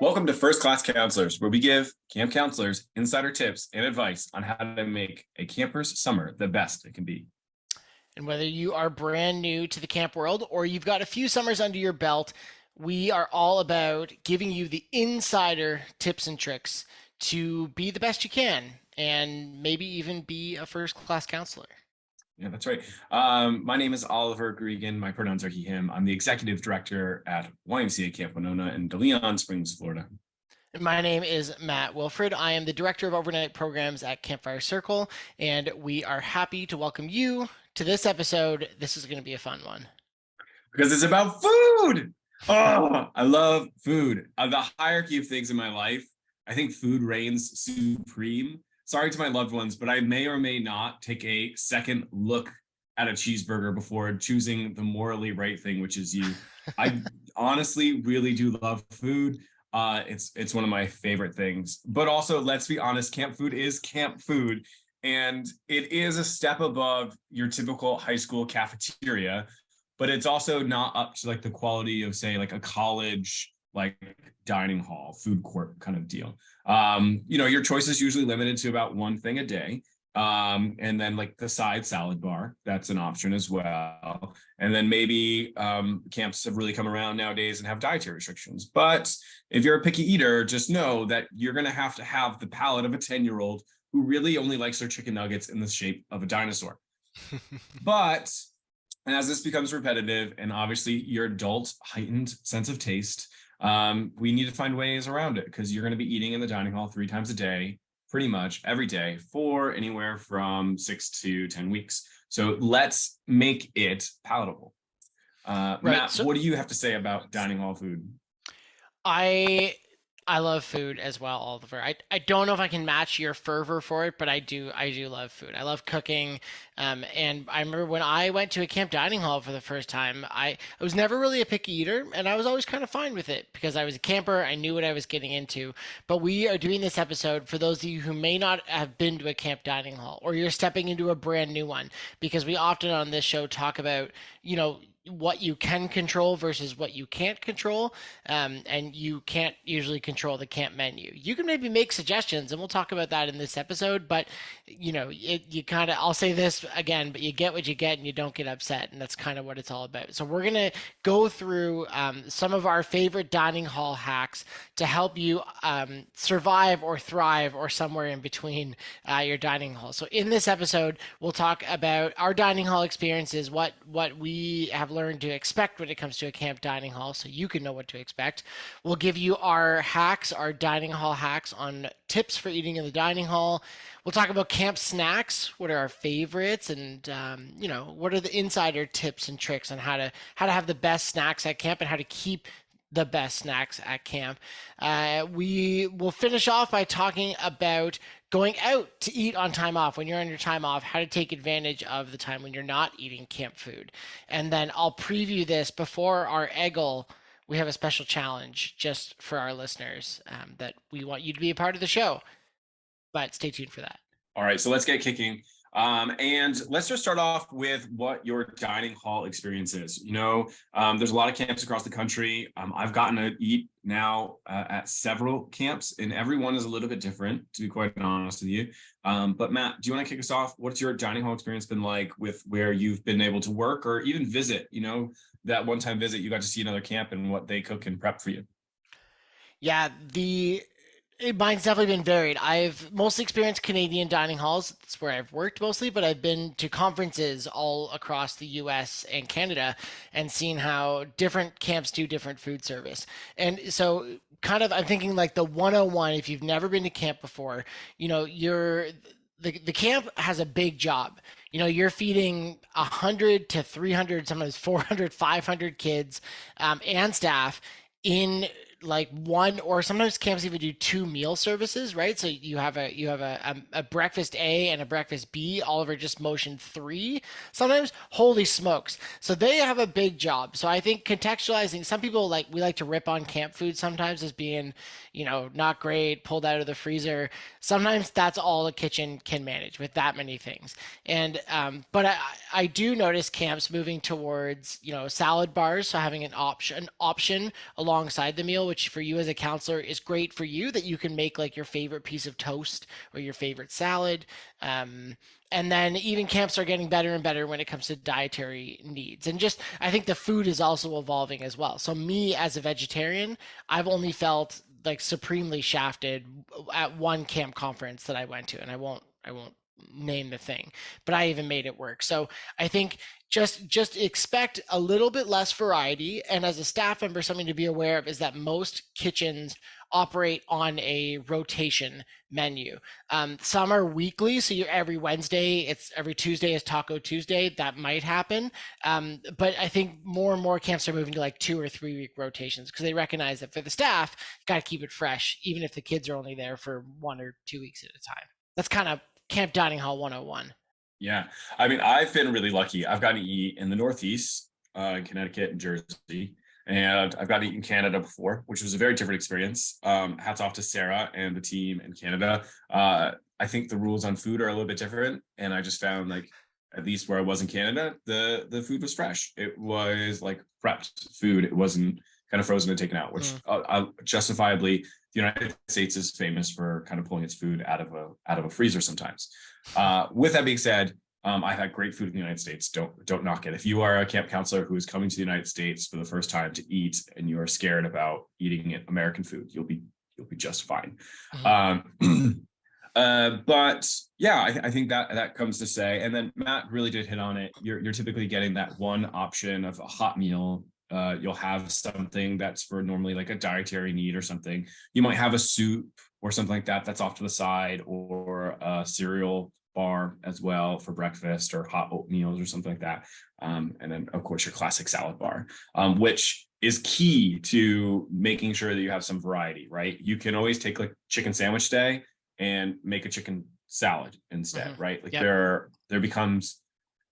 Welcome to First Class Counselors, where we give camp counselors insider tips and advice on how to make a camper's summer the best it can be. And whether you are brand new to the camp world or you've got a few summers under your belt, we are all about giving you the insider tips and tricks to be the best you can and maybe even be a first class counselor. Yeah, that's right. My name is Oliver Gregan. My pronouns are he, him. I'm the executive director at YMCA Camp Winona in DeLeon Springs, Florida. My name is Matt Wilfred. I am the director of overnight programs at Campfire Circle, and we are happy to welcome you to this episode. This is going to be a fun one. Because it's about food. Oh, I love food. The hierarchy of things in my life, I think food reigns supreme. Sorry to my loved ones, but I may or may not take a second look at a cheeseburger before choosing the morally right thing, which is you. I honestly really do love food. It's one of my favorite things. But also, let's be honest, camp food is camp food, and it is a step above your typical high school cafeteria, but it's also not up to like the quality of, say, like a college like dining hall, food court kind of deal. Your choice is usually limited to about one thing a day. And then like the side salad bar, that's an option as well. And then maybe camps have really come around nowadays and have dietary restrictions. But if you're a picky eater, just know that you're going to have the palate of a 10-year-old who really only likes their chicken nuggets in the shape of a dinosaur. But as this becomes repetitive and obviously your adult heightened sense of taste, we need to find ways around it because you're going to be eating in the dining hall 3 times a day, pretty much every day for anywhere from 6 to 10 weeks. So let's make it palatable. Right. Matt, what do you have to say about dining hall food? I I love food as well, Oliver. I don't know if I can match your fervor for it, but I do love food. I love cooking. And I remember when I went to a camp dining hall for the first time, I was never really a picky eater, and I was always kind of fine with it because I was a camper. I knew what I was getting into. But we are doing this episode for those of you who may not have been to a camp dining hall or you're stepping into a brand new one, because we often on this show talk about, what you can control versus what you can't control. And you can't usually control the camp menu. You can maybe make suggestions, and we'll talk about that in this episode. But you kind of, I'll say this again, but you get what you get, and you don't get upset, and that's kind of what it's all about. So we're gonna go through some of our favorite dining hall hacks to help you survive or thrive or somewhere in between your dining hall. So in this episode, we'll talk about our dining hall experiences, what we have learned to expect when it comes to a camp dining hall, so you can know what to expect. We'll give you our hacks, our dining hall hacks on tips for eating in the dining hall. We'll talk about camp snacks, what are our favorites, and what are the insider tips and tricks on how to have the best snacks at camp and how to keep the best snacks at camp. We will finish off by talking about going out to eat on time off. When you're on your time off, how to take advantage of the time when you're not eating camp food. And then I'll preview this before our E.G.E.L. We have a special challenge just for our listeners that we want you to be a part of the show. But stay tuned for that. All right, so let's get kicking. And let's just start off with what your dining hall experience is. There's a lot of camps across the country. I've gotten to eat now at several camps, and every one is a little bit different, to be quite honest with you. But Matt, do you want to kick us off? What's your dining hall experience been like with where you've been able to work or even visit? That one-time visit, you got to see another camp and what they cook and prep for you. Yeah, mine's definitely been varied. I've mostly experienced Canadian dining halls. That's where I've worked mostly, but I've been to conferences all across the US and Canada and seen how different camps do different food service. And so kind of I'm thinking like the 101, if you've never been to camp before, the camp has a big job. You're feeding 100 to 300, sometimes 400, 500 kids and staff in like one, or sometimes camps even do 2 meal services, right? So you have a breakfast A and a breakfast B. Oliver just motioned 3 sometimes. Holy smokes. So they have a big job. So I think contextualizing, some people we like to rip on camp food sometimes as being, not great, pulled out of the freezer. Sometimes that's all a kitchen can manage with that many things. And but I do notice camps moving towards salad bars, so having an option alongside the meal, which for you as a counselor is great for you, that you can make like your favorite piece of toast or your favorite salad. Um, and then even camps are getting better and better when it comes to dietary needs. And just, I think the food is also evolving as well. So, me as a vegetarian, I've only felt like supremely shafted at one camp conference that I went to, and I won't name the thing, but I even made it work. So I think just expect a little bit less variety. And as a staff member, something to be aware of is that most kitchens operate on a rotation menu. Some are weekly, so you're every Wednesday, it's every Tuesday is Taco Tuesday. That might happen, but I think more and more camps are moving to like 2 or 3 week rotations because they recognize that for the staff, got to keep it fresh, even if the kids are only there for 1 or 2 weeks at a time. That's kind of Camp Dining Hall 101. Yeah. I mean, I've been really lucky. I've gotten to eat in the Northeast, in Connecticut and Jersey, and I've gotten to eat in Canada before, which was a very different experience. Hats off to Sarah and the team in Canada. I think the rules on food are a little bit different, and I just found like, at least where I was in Canada, the food was fresh. It was like prepped food. It wasn't kind of frozen and taken out, which justifiably the United States is famous for kind of pulling its food out of a freezer sometimes. With that being said, I've had great food in the United States. Don't knock it. If you are a camp counselor who is coming to the United States for the first time to eat, and you are scared about eating American food, you'll be just fine. Mm-hmm. But yeah, I think that comes to say. And then Matt really did hit on it. You're typically getting that one option of a hot meal. You'll have something that's for normally like a dietary need or something. You might have a soup or something like that that's off to the side, or a cereal bar as well for breakfast, or hot oatmeals or something like that. And then of course your classic salad bar, which is key to making sure that you have some variety, right? You can always take like chicken sandwich day and make a chicken salad instead, mm-hmm. right? Like yep. there becomes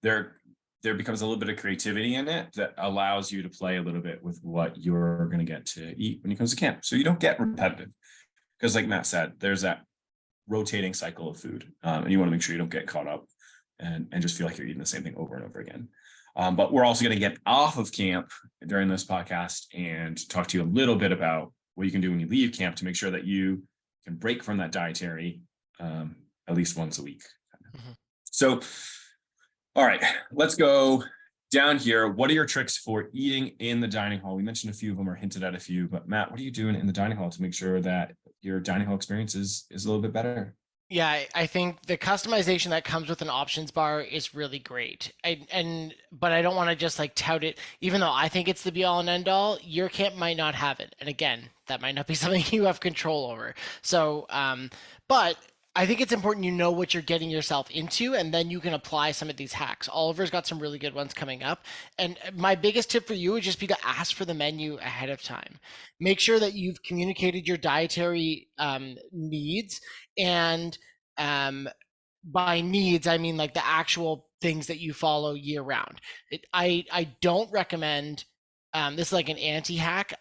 a little bit of creativity in it that allows you to play a little bit with what you're going to get to eat when it comes to camp. So you don't get repetitive, because like Matt said, there's that rotating cycle of food, and you want to make sure you don't get caught up and just feel like you're eating the same thing over and over again. But we're also going to get off of camp during this podcast and talk to you a little bit about what you can do when you leave camp to make sure that you can break from that dietary at least once a week. Mm-hmm. So, all right, let's go down here. What are your tricks for eating in the dining hall? We mentioned a few of them or hinted at a few, but Matt, what are you doing in the dining hall to make sure that your dining hall experience is a little bit better? Yeah, I think the customization that comes with an options bar is really great. But I don't want to just like tout it, even though I think it's the be all and end all. Your camp might not have it, and again, that might not be something you have control over. So, but I think it's important you know what you're getting yourself into, and then you can apply some of these hacks. Oliver's got some really good ones coming up. And my biggest tip for you would just be to ask for the menu ahead of time. Make sure that you've communicated your dietary needs. And by needs, I mean like the actual things that you follow year round. I don't recommend, this is like an anti-hack.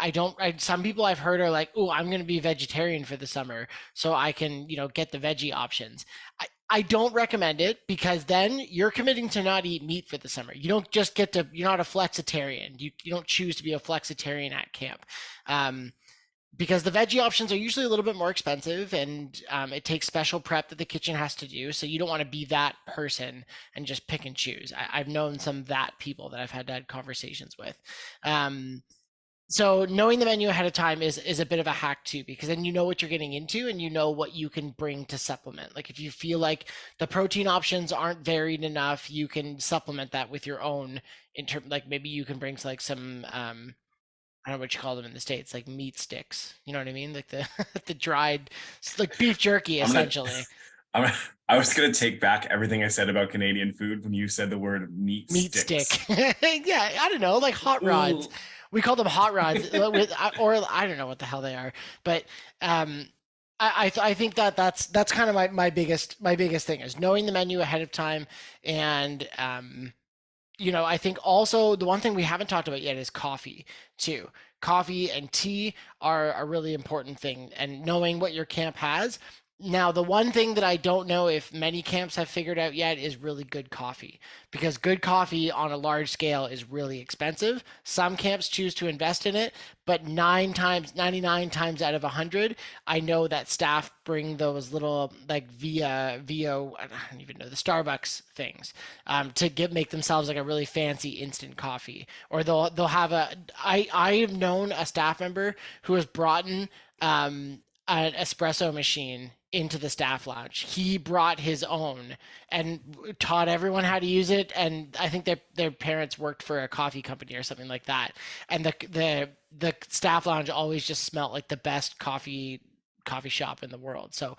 Some people I've heard are like, oh, I'm going to be vegetarian for the summer so I can, get the veggie options. I don't recommend it, because then you're committing to not eat meat for the summer. You don't just get to, you're not a flexitarian. You don't choose to be a flexitarian at camp. Because the veggie options are usually a little bit more expensive, and it takes special prep that the kitchen has to do. So you don't want to be that person and just pick and choose. I've known some that people that I've had conversations with. So knowing the menu ahead of time is a bit of a hack too, because then you know what you're getting into and you know what you can bring to supplement. Like if you feel like the protein options aren't varied enough, you can supplement that with your own, like maybe you can bring like some I don't know what you call them in the States, like meat sticks. You know what I mean? Like the the dried, like beef jerky, essentially. I was gonna take back everything I said about Canadian food when you said the word meat sticks. Stick. Yeah, I don't know, like hot rods. Ooh. We call them hot rods, or I don't know what the hell they are. But I think that's kind of my biggest thing is knowing the menu ahead of time. And I think also the one thing we haven't talked about yet is coffee too. Coffee and tea are a really important thing, and knowing what your camp has. Now, the one thing that I don't know if many camps have figured out yet is really good coffee, because good coffee on a large scale is really expensive. Some camps choose to invest in it, but 99 times out of 100, I know that staff bring those little like VO, I don't even know, the Starbucks things, to make themselves like a really fancy instant coffee, or they'll have a. I've known a staff member who has brought in an espresso machine into the staff lounge. He brought his own and taught everyone how to use it. And I think their parents worked for a coffee company or something like that. And the staff lounge always just smelled like the best coffee shop in the world. So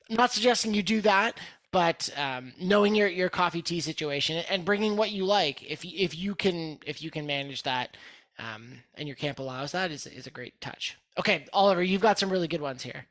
I'm not suggesting you do that, but knowing your coffee tea situation and bringing what you like, if you can manage that, and your camp allows that, is a great touch. Okay, Oliver, you've got some really good ones here.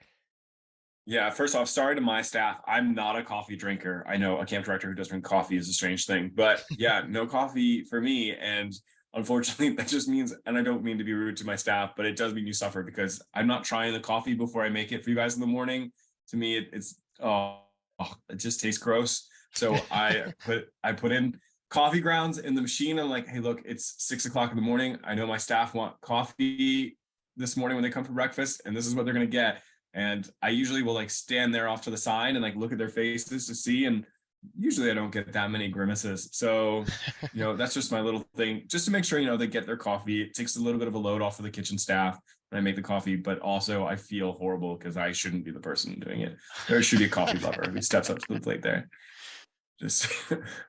Yeah, first off, sorry to my staff. I'm not a coffee drinker. I know a camp director who does drink coffee is a strange thing, but yeah, no coffee for me. And unfortunately, that just means, and I don't mean to be rude to my staff, but it does mean you suffer because I'm not trying the coffee before I make it for you guys in the morning. To me, it's it just tastes gross. So I put in coffee grounds in the machine. I'm like, hey, look, it's 6 o'clock in the morning. I know my staff want coffee this morning when they come for breakfast, and this is what they're gonna get. And I usually will like stand there off to the side and like look at their faces to see. And usually I don't get that many grimaces. So, that's just my little thing, just to make sure, they get their coffee. It takes a little bit of a load off of the kitchen staff when I make the coffee, but also I feel horrible because I shouldn't be the person doing it. There should be a coffee lover who steps up to the plate there. Just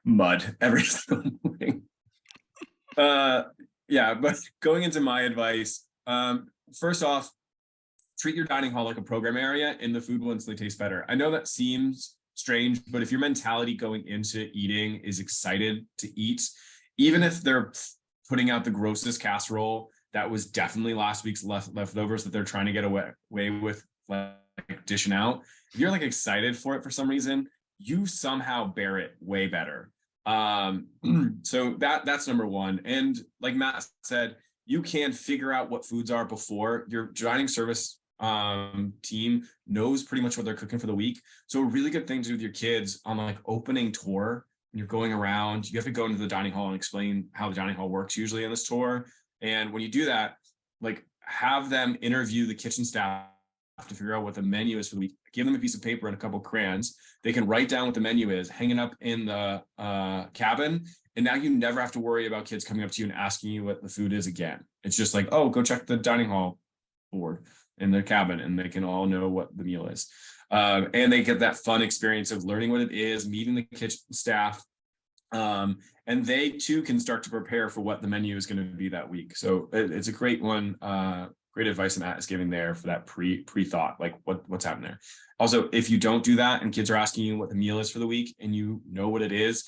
mud every single morning. Yeah, but going into my advice, first off, treat your dining hall like a program area and the food will instantly taste better. I know that seems strange, but if your mentality going into eating is excited to eat, even if they're putting out the grossest casserole that was definitely last week's leftovers that they're trying to get away with, like dishing out, if you're like excited for it for some reason, you somehow bear it way better. So that's number one. And like Matt said, you can figure out what foods are before your dining service team knows pretty much what they're cooking for the week. So a really good thing to do with your kids on like opening tour, when you're going around, you have to go into the dining hall and explain how the dining hall works usually on this tour. And when you do that, like have them interview the kitchen staff to figure out what the menu is for the week. Give them a piece of paper and a couple of crayons. They can write down what the menu is, hang it up in the cabin. And now you never have to worry about kids coming up to you and asking you what the food is again. It's just like, oh, go check the dining hall board in their cabin and they can all know what the meal is. And they get that fun experience of learning what it is, meeting the kitchen staff. And they too can start to prepare for what the menu is going to be that week. So it's a great one. Great advice Matt is giving there for that pre-thought, like what's happening there. Also, if you don't do that and kids are asking you what the meal is for the week and you know what it is,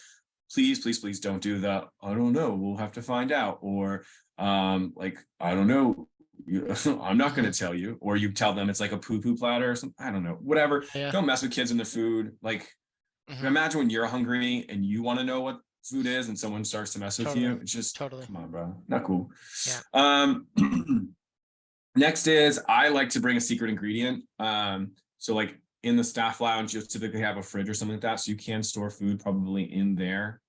please don't do the, I don't know, we'll have to find out. Or like, I don't know, I'm not going to tell you. Or you tell them it's like a poo-poo platter or something. I don't know, whatever. Yeah. Don't mess with kids in the food. Like, imagine when you're hungry and you want to know what food is and someone starts to mess with you. It's just, come on, bro. Not cool. Yeah. Next is I like to bring a secret ingredient. So like in the staff lounge, you'll typically have a fridge or something like that. So you can store food probably in there,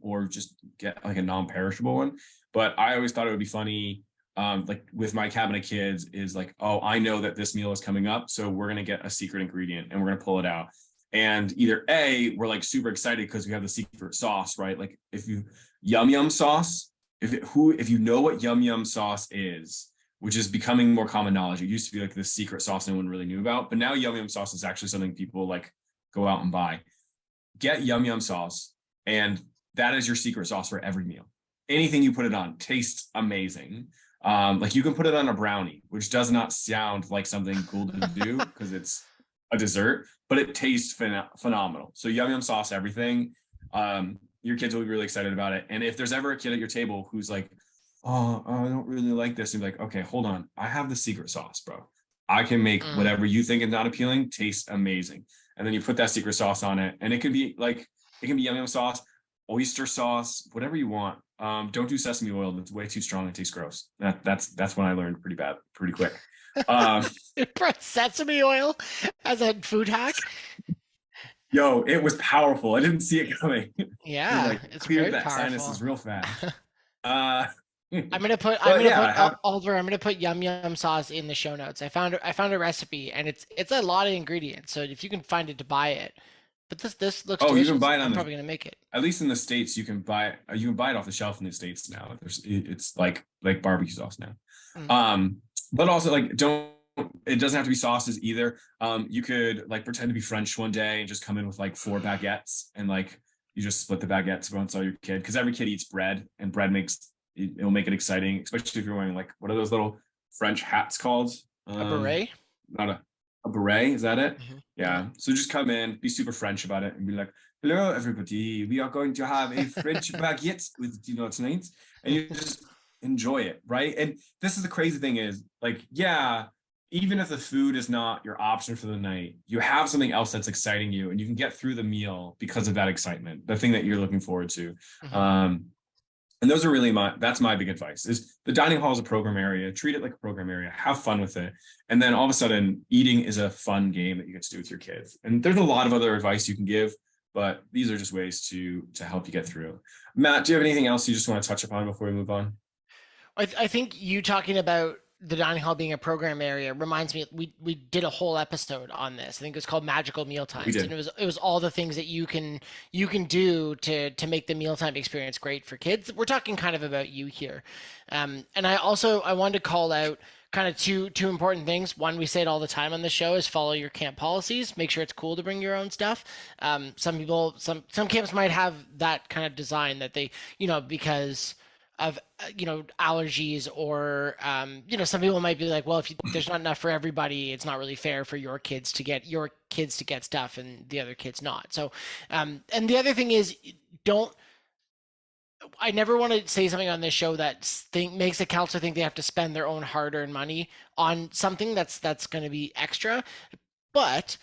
or just get like a non-perishable one. But I always thought it would be funny, like with my cabinet kids, is like, oh, I know that this meal is coming up, so we're gonna get a secret ingredient and we're gonna pull it out. And either A, we're like super excited because we have the secret sauce, right? Like if you yum yum sauce, if you know what yum yum sauce is, which is becoming more common knowledge. It used to be like this secret sauce no one really knew about, but now yum yum sauce is actually something people like go out and buy. Get yum yum sauce, and that is your secret sauce for every meal. Anything you put it on tastes amazing. Like you can put it on a brownie, which does not sound like something cool to do because it's a dessert, but it tastes phenomenal. So yum yum sauce, everything. Your kids will be really excited about it. And if there's ever a kid at your table who's like, oh, I don't really like this, and be like, okay, hold on, I have the secret sauce, bro. I can make whatever you think is not appealing taste amazing. And then you put that secret sauce on it, and it can be yum yum sauce, oyster sauce, whatever you want. Don't do sesame oil. That's way too strong. It tastes gross. That's when I learned pretty quick. Um, Sesame oil as a food hack. Yo, it was powerful. I didn't see it coming. It Yeah, like it's cleared very that powerful. sinuses real fast. Uh, I'm but gonna yeah, put I have. Oliver. I'm gonna put yum yum sauce in the show notes. I found a recipe, and it's a lot of ingredients. So if you can find it to buy it, but this looks Oh, you can delicious. buy it on I'm the. probably gonna make it. At least in the states, you can buy it off the shelf in the states now. It's like barbecue sauce now. Mm. Um, but also like don't. It doesn't have to be sauces either. You could like pretend to be French one day and just come in with like 4 baguettes and like you just split the baguettes amongst all your kid because every kid eats bread and bread it'll make it exciting, especially if you're wearing like what are those little French hats called? A beret. Not a beret, is that it? Yeah. Yeah. So just come in, be super French about it, and be like, "Hello, everybody. We are going to have a French baguette with tonight," and you just enjoy it, right? And this is the crazy thing is like, yeah, even if the food is not your option for the night, you have something else that's exciting you, and you can get through the meal because of that excitement, the thing that you're looking forward to. Mhm. Um, and those are really that's my big advice is the dining hall is a program area, treat it like a program area, have fun with it. And then all of a sudden eating is a fun game that you get to do with your kids. And there's a lot of other advice you can give, but these are just ways to help you get through. Matt, do you have anything else you just want to touch upon before we move on? I think you talking about the dining hall being a program area reminds me we did a whole episode on this. I think it was called Magical Meal We Times, and did. it was all the things that you can do to make the mealtime experience great for kids. We're talking kind of about you here, and I wanted to call out kind of two important things. One, we say it all the time on the show, is follow your camp policies. Make sure it's cool to bring your own stuff. Some camps might have that kind of design that they because of allergies or some people might be like, well, if there's not enough for everybody, it's not really fair for your kids to get stuff and the other kids not. So and the other thing is, don't I never want to say something on this show that makes a counselor think they have to spend their own hard-earned money on something that's going to be extra, but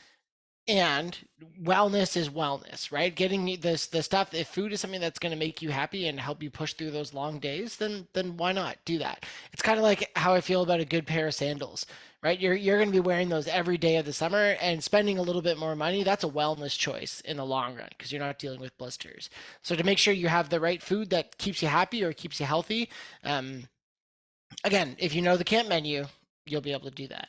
and wellness is wellness, right? Getting the stuff. If food is something that's going to make you happy and help you push through those long days, then why not do that? It's kind of like how I feel about a good pair of sandals, right? You're going to be wearing those every day of the summer, and spending a little bit more money, that's a wellness choice in the long run because you're not dealing with blisters. So to make sure you have the right food that keeps you happy or keeps you healthy, again, if you know the camp menu, you'll be able to do that.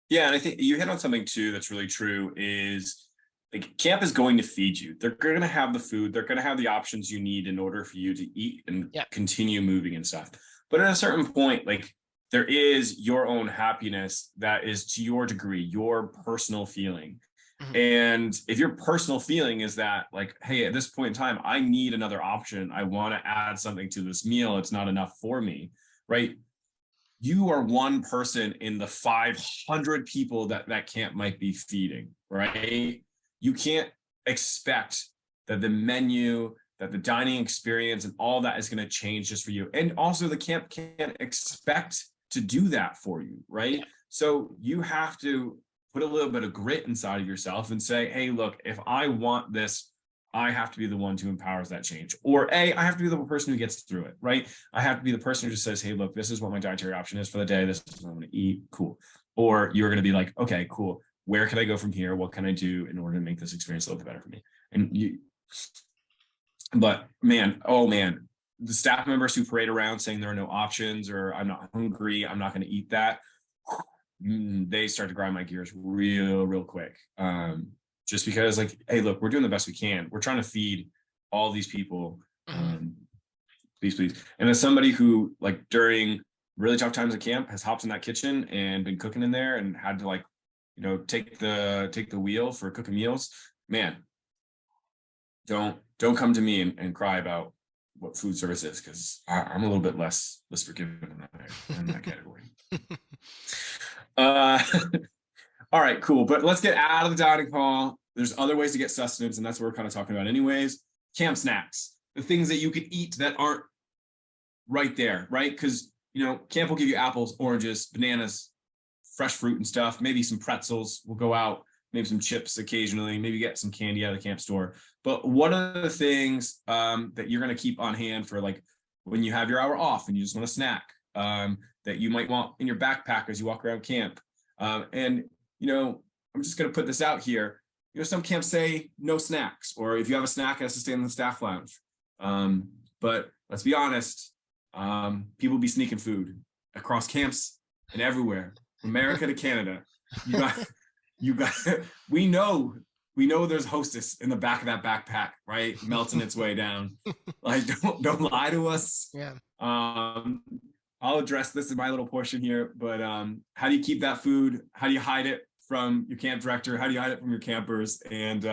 Yeah, and I think you hit on something too that's really true is like camp is going to feed you. They're going to have the food, they're going to have the options you need in order for you to eat and Yeah. continue moving and stuff. But at a certain point, like there is your own happiness that is to your degree, your personal feeling. Mhm. And if your personal feeling is that, like, hey, at this point in time, I need another option. I want to add something to this meal. It's not enough for me, right? You are one person in the 500 people that camp might be feeding, right? You can't expect that the menu, that the dining experience and all that is going to change just for you. And also the camp can't expect to do that for you, right? So you have to put a little bit of grit inside of yourself and say, hey, look, if I want this, I have to be the one who empowers that change. Or I have to be the person who gets through it, right? I have to be the person who just says, hey, look, this is what my dietary option is for the day. This is what I'm going to eat. Cool. Or you're going to be like, okay, cool. Where can I go from here? What can I do in order to make this experience a little bit better for me? But man, oh man, the staff members who parade around saying there are no options or I'm not hungry, I'm not going to eat that. They start to grind my gears real quick. Just because like, hey, look, we're doing the best we can. We're trying to feed all these people. Please. And as somebody who like during really tough times at camp has hopped in that kitchen and been cooking in there and had to like, take the wheel for cooking meals, man, don't come to me and cry about what food service is because I'm a little bit less forgiving in that category. All right, cool. But let's get out of the dining hall. There's other ways to get sustenance, and that's what we're kind of talking about anyways. Camp snacks, the things that you can eat that aren't right there, right? Because, camp will give you apples, oranges, bananas, fresh fruit and stuff, maybe some pretzels will go out. maybe some chips occasionally, maybe get some candy out of the camp store. But what are the things that you're going to keep on hand for like when you have your hour off and you just want to snack that you might want in your backpack as you walk around camp? And, I'm just going to put this out here. Some camps say no snacks, or if you have a snack, it has to stay in the staff lounge. But let's be honest, people be sneaking food across camps and everywhere, from America to Canada. You got, we know there's hostess in the back of that backpack, right? Melting its way down. Like, don't lie to us. Yeah. I'll address this in my little portion here, but how do you keep that food? How do you hide it from your camp director? How do you hide it from your campers? And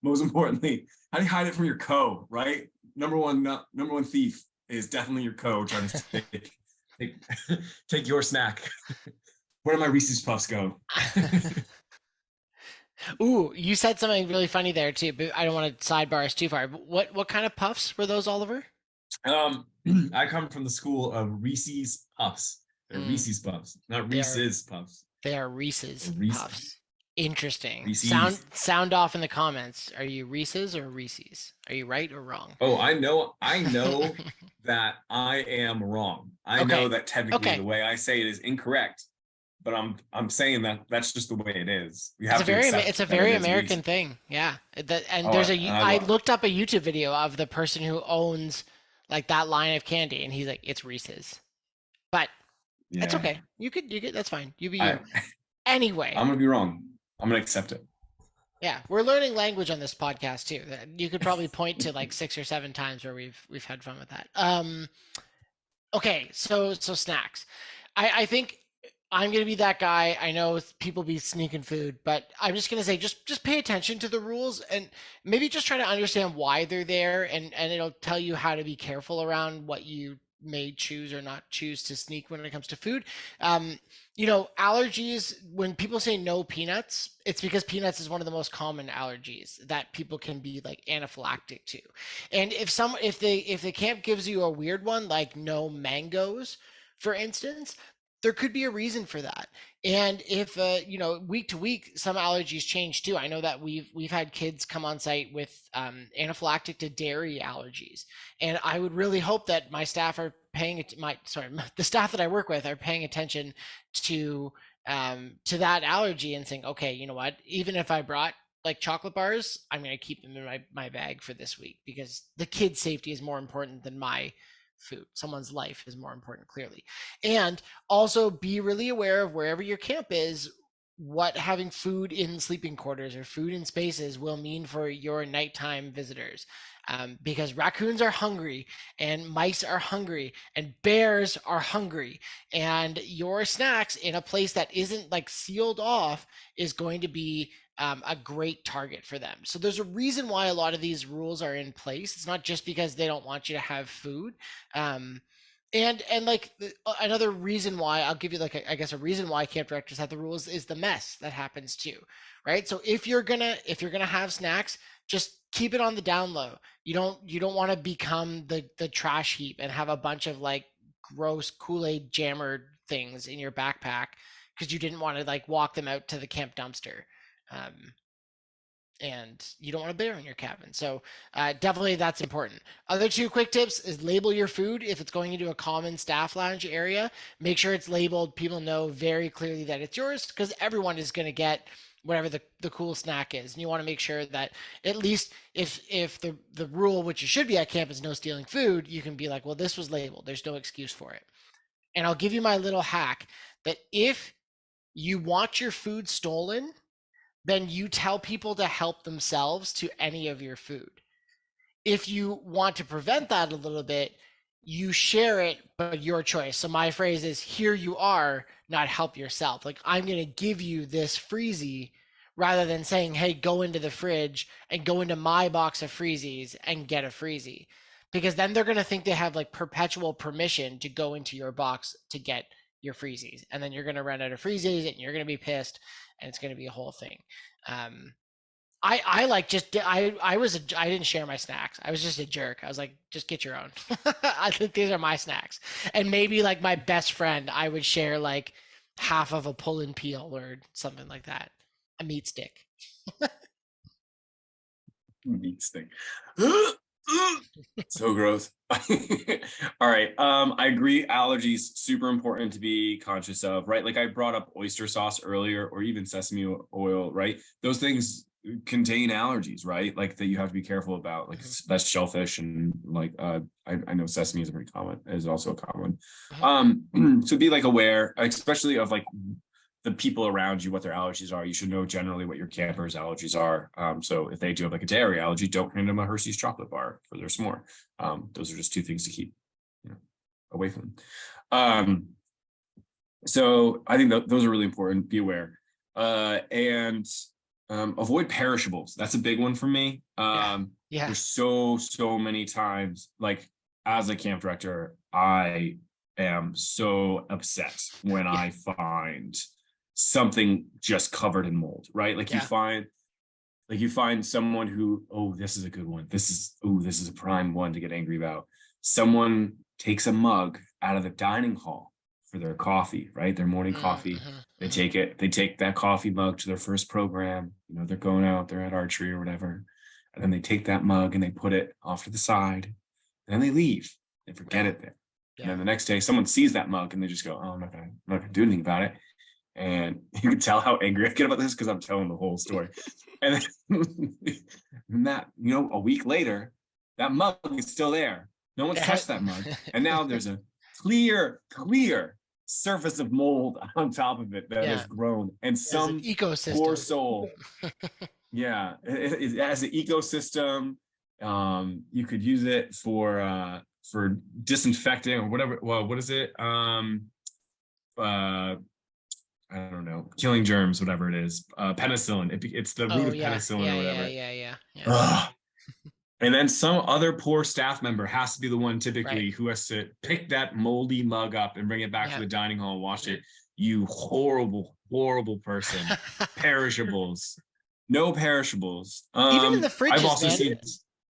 most importantly, how do you hide it from your co, right? Number one thief is definitely your co trying to take your snack. Where do my Reese's Puffs go? Ooh, you said something really funny there too, but I don't want to sidebar us too far. But what kind of puffs were those, Oliver? I come from the school of Reese's Puffs. They're Reese's Puffs, not Reese's Puffs. They are Reese's Puffs. Interesting. Reese's. Sound off in the comments. Are you Reese's or Reese's? Are you right or wrong? Oh, I know that I am wrong. I know that technically the way I say it is incorrect, but I'm saying that that's just the way it is. It's a very American thing. Yeah. I looked up a YouTube video of the person who owns like that line of candy, and he's like, it's Reese's. But it's okay. You could that's fine. You be you. Anyway. I'm gonna be wrong. I'm gonna accept it. Yeah, we're learning language on this podcast too. You could probably point to like 6 or 7 times where we've had fun with that. Okay, so snacks. I think I'm gonna be that guy. I know people be sneaking food, but I'm just gonna say just pay attention to the rules and maybe just try to understand why they're there, and it'll tell you how to be careful around what you may choose or not choose to sneak when it comes to food. Allergies, when people say no peanuts, it's because peanuts is one of the most common allergies that people can be like anaphylactic to. And if the camp gives you a weird one, like no mangoes, for instance, there could be a reason for that. And if week to week some allergies change too. I know that we've had kids come on site with anaphylactic to dairy allergies, and I would really hope that my staff are the staff that I work with are paying attention to that allergy and saying, okay, you know what, even if I brought like chocolate bars, I'm going to keep them in my bag for this week, because the kid's safety is more important than my food. Someone's life is more important, clearly. And also be really aware of wherever your camp is, what having food in sleeping quarters or food in spaces will mean for your nighttime visitors. Because raccoons are hungry, and mice are hungry, and bears are hungry, and your snacks in a place that isn't like sealed off is going to be a great target for them. So there's a reason why a lot of these rules are in place. It's not just because they don't want you to have food. And like another reason why, I'll give you like I guess a reason why camp directors have the rules is the mess that happens too, right? So if you're gonna have snacks, just keep it on the down low. You don't want to become the trash heap and have a bunch of like gross Kool-Aid jammer things in your backpack because you didn't want to like walk them out to the camp dumpster. And you don't want a bear in your cabin. So definitely that's important. Other 2 quick tips is label your food. If it's going into a common staff lounge area, make sure it's labeled. People know very clearly that it's yours, because everyone is going to get whatever the cool snack is. And you want to make sure that at least if the rule, which you should be at camp, is no stealing food, you can be like, well, this was labeled. There's no excuse for it. And I'll give you my little hack that if you want your food stolen, then you tell people to help themselves to any of your food. If you want to prevent that a little bit, you share it, but your choice. So my phrase is, here you are, not help yourself. Like, I'm going to give you this freezy, rather than saying, hey, go into the fridge and go into my box of freezies and get a freezy. Because then they're going to think they have like perpetual permission to go into your box to get your freezies. And then you're going to run out of freezies and you're going to be pissed, and it's going to be a whole thing. I didn't share my snacks. I was just a jerk. I was like, just get your own. I think these are my snacks. And maybe like my best friend, I would share like half of a pull and peel or something like that. A meat stick. Neat thing. So gross. All right. I agree. Allergies super important to be conscious of, right? Like I brought up oyster sauce earlier, or even sesame oil, right? Those things contain allergies, right? Like that you have to be careful about. Like that's shellfish, and like I know sesame is very common, is also a common one. So be like aware, especially of like the people around you, what their allergies are. You should know generally what your camper's allergies are. So if they do have like a dairy allergy, don't hand them a Hershey's chocolate bar for their s'more. Those are just two things to keep, away from them. So I think those are really important. Be aware, and avoid perishables. That's a big one for me. Yeah. Yeah. There's so many times, like as a camp director, I am so upset when Yeah. I find something just covered in mold, right? Like Yeah. you find someone who, oh, this is a good one. This is a prime one to get angry about. Someone takes a mug out of the dining hall for their coffee, right? Their morning coffee. They take that coffee mug to their first program. They're going out, they're at archery or whatever. And then they take that mug and they put it off to the side. And then they leave. They forget it there. And Yeah. then the next day, someone sees that mug and they just go, oh, I'm not gonna do anything about it. And you can tell how angry I get about this because I'm telling the whole story. And then that, a week later, that mug is still there. No one's touched that mug. And now there's a clear surface of mold on top of it that has grown. And some ecosystem. poor soul. Yeah, it has an ecosystem. You could use it for disinfecting or whatever. Well, what is it? I don't know, killing germs, whatever it is. Penicillin. It's the root of penicillin or whatever. Yeah. And then some other poor staff member has to be the one typically who has to pick that moldy mug up and bring it back to the dining hall and wash it. You horrible, horrible person. Perishables. No perishables. Even in the fridges, I've also man. seen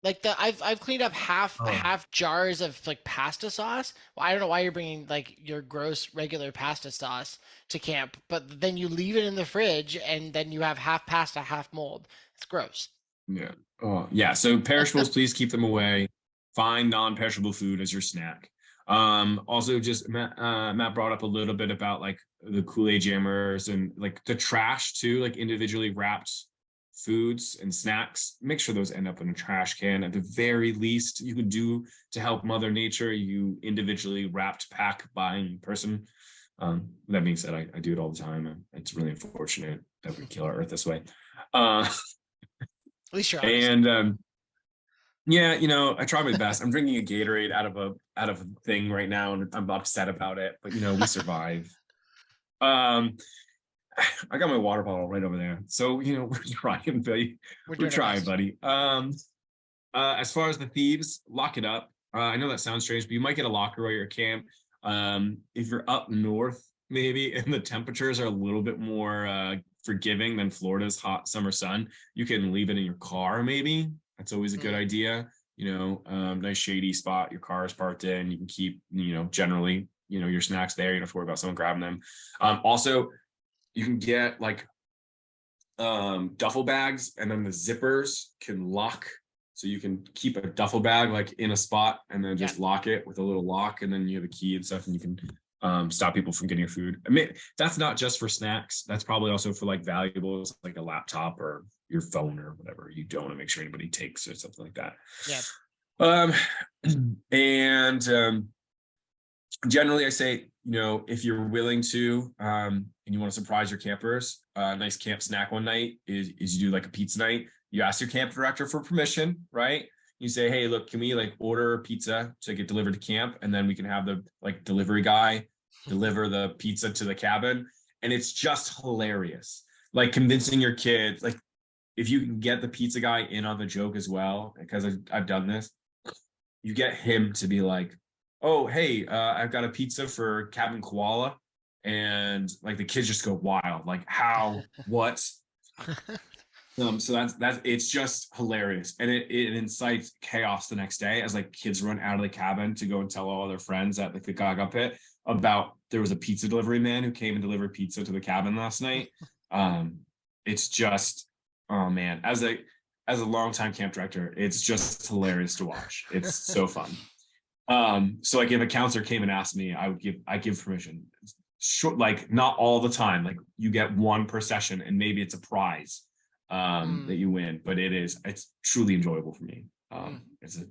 Like I've cleaned up half jars of like pasta sauce. Well, I don't know why you're bringing like your gross regular pasta sauce to camp, but then you leave it in the fridge and then you have half pasta, half mold. It's gross. Yeah. Oh, yeah. So perishables, please keep them away. Find non-perishable food as your snack. Also just Matt brought up a little bit about like the Kool-Aid jammers and like the trash too, like individually wrapped foods and snacks. Make sure those end up in a trash can. At the very least, you can do to help Mother Nature, you individually wrapped pack buying person. That being said, I do it all the time. It's really unfortunate that we kill our earth this way. At least you're honest. And yeah, I try my best. I'm drinking a Gatorade out of a thing right now, and I'm upset about it. But we survive. I got my water bottle right over there, so we're trying, buddy. We're trying, buddy. As far as the thieves, lock it up. I know that sounds strange, but you might get a locker while you're at camp. If you're up north, maybe, and the temperatures are a little bit more forgiving than Florida's hot summer sun, you can leave it in your car, maybe. That's always a good idea. Nice shady spot your car is parked in. You can keep, generally, your snacks there. You don't have to worry about someone grabbing them. Also, you can get like duffel bags, and then the zippers can lock. So you can keep a duffel bag like in a spot and then just lock it with a little lock, and then you have a key and stuff, and you can stop people from getting your food. I mean, that's not just for snacks. That's probably also for like valuables, like a laptop or your phone or whatever. You don't want to make sure anybody takes or something like that. Yeah. And generally I say, if you're willing to, and you want to surprise your campers, a nice camp snack one night is you do like a pizza night. You ask your camp director for permission, right? You say, hey, look, can we like order pizza to get delivered to camp? And then we can have the like delivery guy deliver the pizza to the cabin. And it's just hilarious. Like convincing your kids, like if you can get the pizza guy in on the joke as well, because I've done this, you get him to be like, oh, hey, I've got a pizza for Captain Koala. And like the kids just go wild. Like how, what? So that's it's just hilarious, and it incites chaos the next day as like kids run out of the cabin to go and tell all their friends at like the Gaga pit about there was a pizza delivery man who came and delivered pizza to the cabin last night. It's just Oh man, as a longtime camp director, it's just hilarious to watch. It's so fun. So like if a counselor came and asked me, I give permission. Short, like not all the time. Like you get one per session, and maybe it's a prize that Mm, you win. But it's truly enjoyable for me. mm. It's a,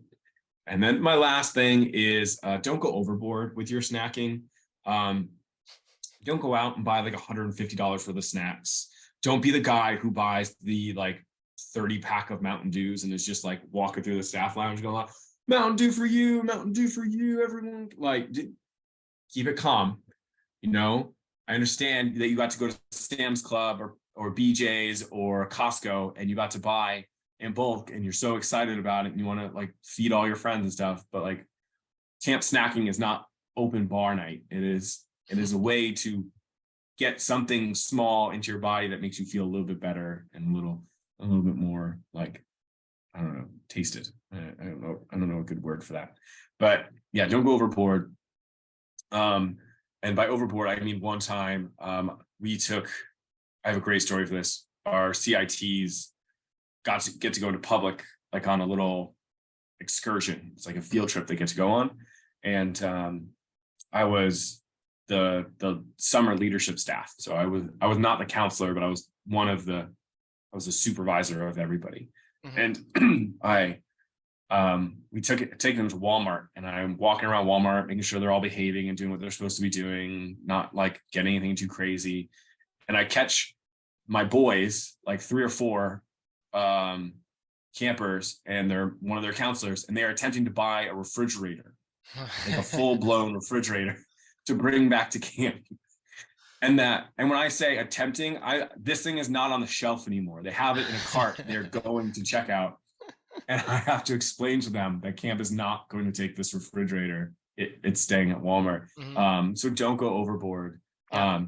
and then my last thing is don't go overboard with your snacking. Um, don't go out and buy like $150 for the snacks. Don't be the guy who buys the like 30 pack of Mountain Dews and is just like walking through the staff lounge going, Mountain Dew for you, Mountain Dew for you, everyone. Like, keep it calm. You know, I understand that you got to go to Sam's Club or BJ's or Costco and you got to buy in bulk and you're so excited about it and you want to like feed all your friends and stuff. But like camp snacking is not open bar night. It is a way to get something small into your body that makes you feel a little bit better and a little bit more like I don't know, tasted. I don't know a good word for that. But yeah, don't go overboard. Um, and by overboard, I mean one time we took. I have a great story for this. Our CITs got to get to go to public like on a little excursion. It's like a field trip they get to go on, and I was the summer leadership staff. So I was not the counselor, but I was I was the supervisor of everybody. Mhm. And I we take them to Walmart and I'm walking around Walmart, making sure they're all behaving and doing what they're supposed to be doing, not like getting anything too crazy. And I catch my boys, like three or four um campers, and they're one of their counselors, and they are attempting to buy a refrigerator, like a full-blown refrigerator to bring back to camp. And when I say attempting, I this thing is not on the shelf anymore. They have it in a cart. They're going to check out. And I have to explain to them that camp is not going to take this refrigerator. It's staying at Walmart. Mhm. So don't go overboard. Yeah.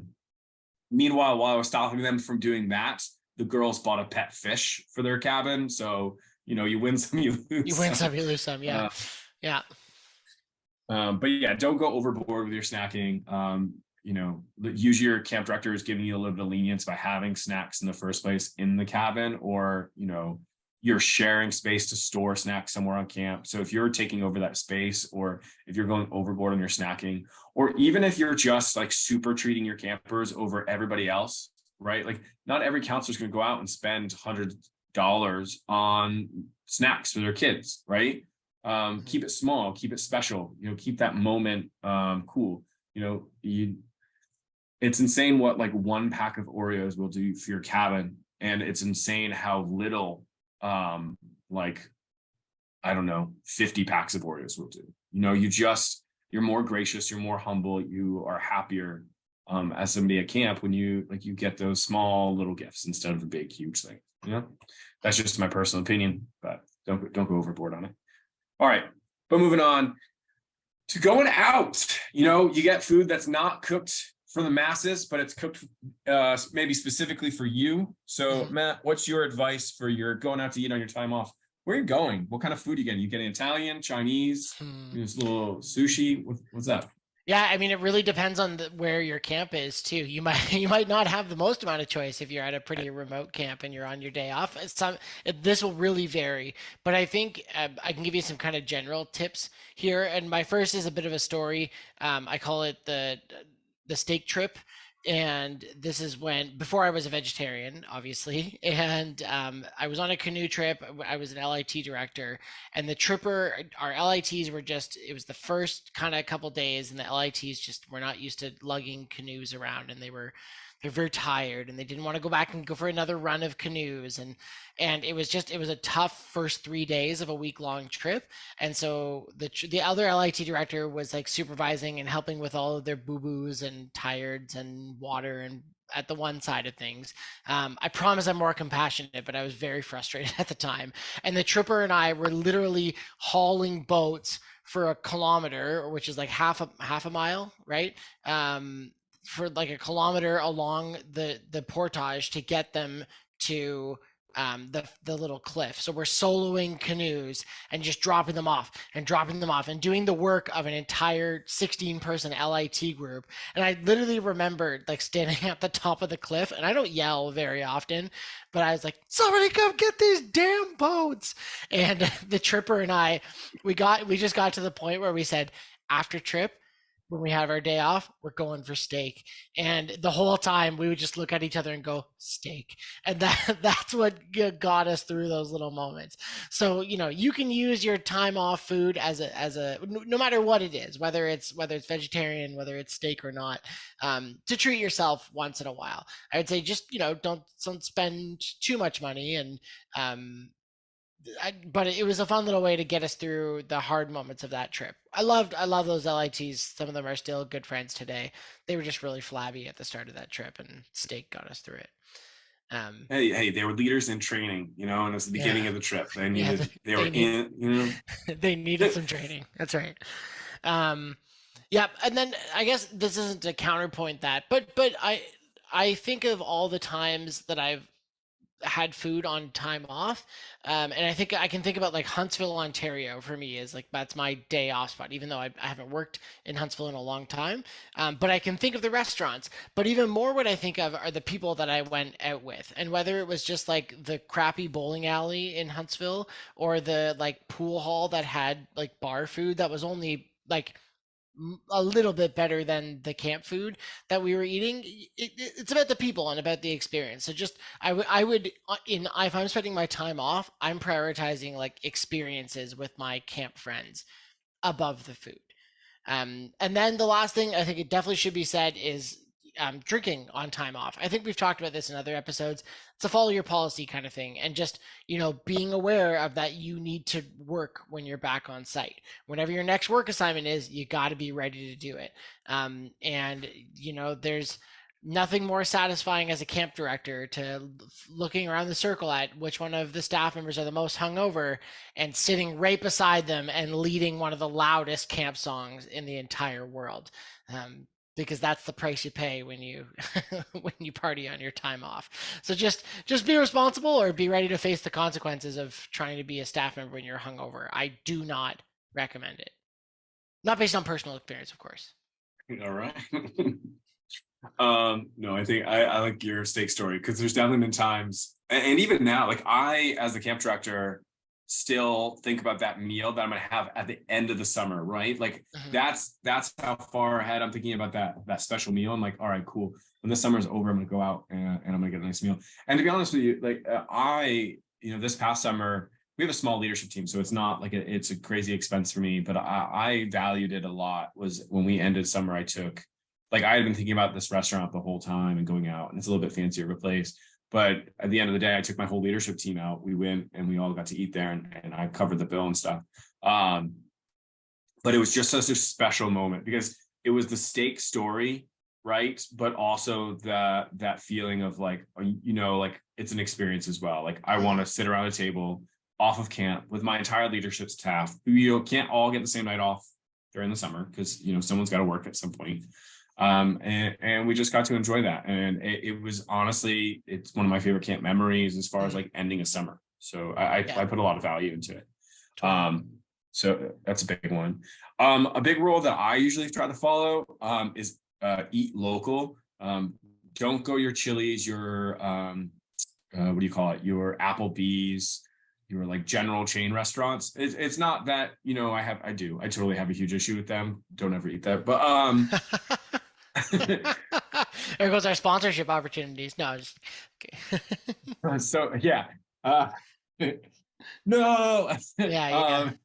Meanwhile, while I was stopping them from doing that, the girls bought a pet fish for their cabin. So, you win some, you You lose win some. some, you lose some. Yeah. Uh, Yeah. but yeah, don't go overboard with your snacking. Use your camp director is giving you a little bit of lenience by having snacks in the first place in the cabin, or you're sharing space to store snacks somewhere on camp. So if you're taking over that space, or if you're going overboard on your snacking, or even if you're just like super treating your campers over everybody else, right? Like not every counselor is going to go out and spend $100 on snacks for their kids, right? Mhm. Keep it small, keep it special, keep that moment cool. It's insane what like one pack of Oreos will do for your cabin, and it's insane how little like I don't know 50 packs of Oreos will do. You're more gracious, you're more humble, you are happier as somebody at camp when you get those small little gifts instead of a big huge thing. That's just my personal opinion, but don't go overboard on it. All right, but moving on to going out, you get food that's not cooked for the masses, but it's cooked maybe specifically for you. So, Mhm. Matt, what's your advice for your going out to eat on your time off? Where are you going? What kind of food are you getting? You getting Italian, Chinese, Hmm. this little sushi? What's that? Yeah, I mean, it really depends on where your camp is too. You might you might not have the most amount of choice if you're at a pretty remote camp and you're on your day off. This will really vary, but I think I can give you some kind of general tips here. And my first is a bit of a story. I call it the steak trip. And this is when before I was a vegetarian, obviously, and I was on a canoe trip. I was an LIT director, and the tripper, our LITs were just, it was the first kind of couple days, and the LITs just were not used to lugging canoes around, and they're very tired, and they didn't want to go back and go for another run of canoes, and it was a tough first 3 days of a week long trip. And so the other LIT director was like supervising and helping with all of their boo boos and tireds and water and at the one side of things. I promise I'm more compassionate, but I was very frustrated at the time. And the tripper and I were literally hauling boats for a kilometer, which is like half a mile, right? For like a kilometer along the portage to get them to the little cliff. So we're soloing canoes and just dropping them off and dropping them off and doing the work of an entire 16-person LIT group. And I literally remembered like standing at the top of the cliff, and I don't yell very often, but I was like, "Somebody come get these damn boats!" And the tripper and I, we just got to the point where we said, after trip, when we have our day off, we're going for steak. And the whole time we would just look at each other and go, steak. And that's what got us through those little moments. So, you can use your time off food as a no matter what it is, whether it's vegetarian, whether it's steak or not, to treat yourself once in a while. I would say just, don't spend too much money, and but it was a fun little way to get us through the hard moments of that trip. I love those LITs. Some of them are still good friends today. They were just really flabby at the start of that trip, and steak got us through it. Um, Hey, they were leaders in training, and it was the yeah, beginning of the trip. yeah, They they were need in. they needed some training. That's right. Um, yeah, and then I guess this isn't to counterpoint that, but I think of all the times that I've had food on time off. And I think I can think about like Huntsville, Ontario for me is like that's my day off spot, even though I haven't worked in Huntsville in a long time. But I can think of the restaurants. But even more, what I think of are the people that I went out with, and whether it was just like the crappy bowling alley in Huntsville or the like pool hall that had like bar food that was only like a little bit better than the camp food that we were eating. It's about the people and about the experience. So just I would in if I'm spending my time off, I'm prioritizing like experiences with my camp friends above the food. And then the last thing I think it definitely should be said is drinking on time off. I think we've talked about this in other episodes. It's a follow your policy kind of thing, and just being aware of that you need to work when you're back on site. Whenever your next work assignment is, you got to be ready to do it. And there's nothing more satisfying as a camp director to looking around the circle at which one of the staff members are the most hungover and sitting right beside them and leading one of the loudest camp songs in the entire world. Um, because that's the price you pay when you when you party on your time off. So just be responsible, or be ready to face the consequences of trying to be a staff member when you're hungover. I do not recommend it. Not based on personal experience, of course. All right. No, I think I like your steak story, because there's definitely been times, and even now, like I, as the camp director, still think about that meal that I'm gonna have at the end of the summer, right? Like Mhm. that's how far ahead I'm thinking about that special meal. I'm like, all right, cool. When this summer's over, I'm gonna go out and I'm gonna get a nice meal. And to be honest with you, like this past summer, we have a small leadership team, so it's not like it's a crazy expense for me, but I valued it a lot. Was when we ended summer, I took, like, I had been thinking about this restaurant the whole time and going out, and it's a little bit fancier of a place. But at the end of the day, I took my whole leadership team out. We went and we all got to eat there, and I covered the bill and stuff. Um, but it was just such a special moment because it was the steak story, right? But also that feeling of like, like it's an experience as well. Like I want Mhm. to sit around a table off of camp with my entire leadership staff, who can't all get the same night off during the summer because someone's got to work at some point. And we just got to enjoy that, and it was honestly, it's one of my favorite camp memories as far as Mhm. like ending a summer. So I Yeah, put a lot of value into it. totally. um so that's a big one. A big rule that I usually try to follow is eat local. Don't go your Chili's, your what do you call it, your Applebee's, your like general chain restaurants. It's not that I totally have a huge issue with them. Don't ever eat that. But There goes our sponsorship opportunities. No, just okay. so yeah. Uh, no. Yeah, yeah. um,